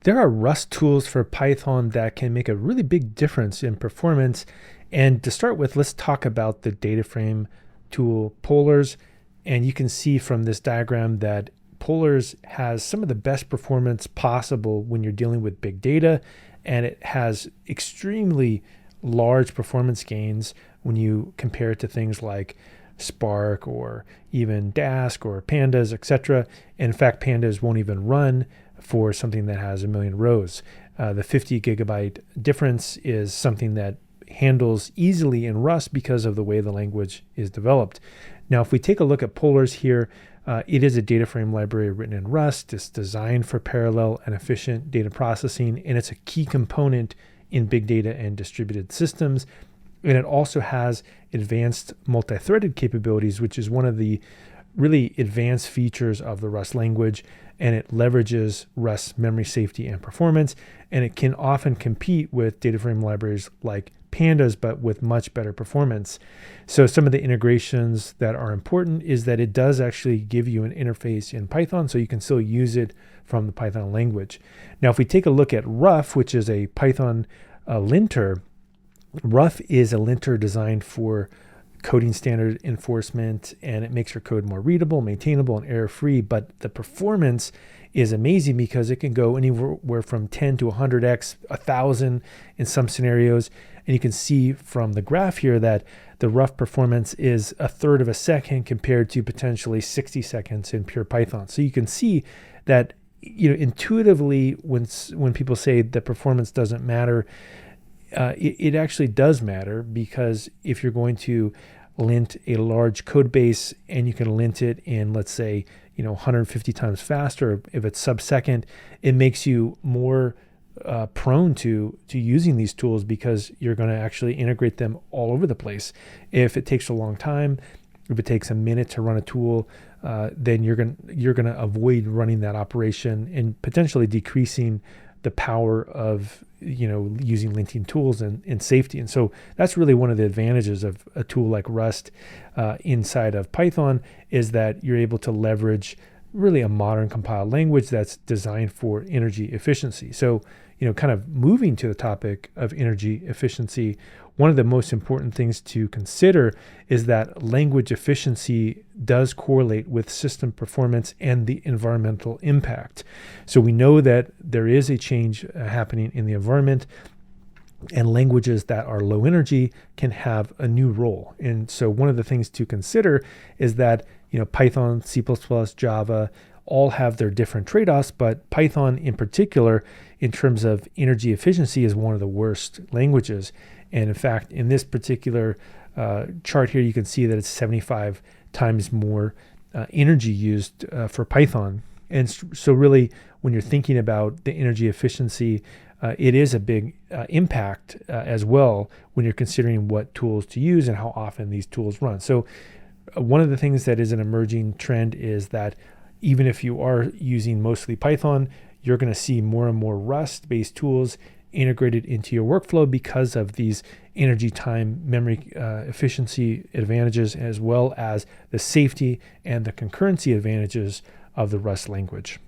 There are Rust tools for Python that can make a really big difference in performance. And to start with, let's talk about the data frame tool Polars. And you can see from this diagram that Polars has some of the best performance possible when you're dealing with big data, and it has extremely large performance gains when you compare it to things like Spark or even Dask or Pandas, etc. In fact, Pandas won't even run for something that has 1 million rows. The 50 gigabyte difference is something that handles easily in Rust because of the way the language is developed. Now, if we take a look at Polars here, it is a data frame library written in Rust. It's designed for parallel and efficient data processing, and it's a key component in big data and distributed systems. And it also has advanced multi-threaded capabilities, which is one of the really advanced features of the Rust language, and it leverages Rust's memory safety and performance, and it can often compete with data frame libraries like Pandas, but with much better performance. So some of the integrations that are important is that it does actually give you an interface in Python, so you can still use it from the Python language. Now, if we take a look at Rough, which is a Python linter, Rough is a linter designed for coding standard enforcement, and it makes your code more readable, maintainable, and error-free. But the performance is amazing because it can go anywhere from 10 to 100x, 1,000 in some scenarios. And you can see from the graph here that the Rough performance is 1/3 of a second compared to potentially 60 seconds in pure Python. So you can see that, intuitively, when people say that performance doesn't matter, it actually does matter, because if you're going to lint a large code base and you can lint it in, let's say, 150 times faster, if it's sub-second, it makes you more prone to using these tools, because you're going to actually integrate them all over the place. If it takes a long time, if it takes a minute to run a tool, then you're going to avoid running that operation and potentially decreasing the power of using linting tools and safety. And so that's really one of the advantages of a tool like Rust inside of Python, is that you're able to leverage really a modern compiled language that's designed for energy efficiency. So, kind of moving to the topic of energy efficiency, one of the most important things to consider is that language efficiency does correlate with system performance and the environmental impact. So we know that there is a change happening in the environment, and languages that are low energy can have a new role. And so one of the things to consider is that, Python, C++, Java, all have their different trade-offs, but Python in particular, in terms of energy efficiency, is one of the worst languages. And in fact, in this particular chart here, you can see that it's 75 times more energy used for Python. And so really, when you're thinking about the energy efficiency, it is a big impact as well when you're considering what tools to use and how often these tools run. So one of the things that is an emerging trend is that even if you are using mostly Python, you're going to see more and more Rust-based tools integrated into your workflow because of these energy, time, memory efficiency advantages, as well as the safety and the concurrency advantages of the Rust language.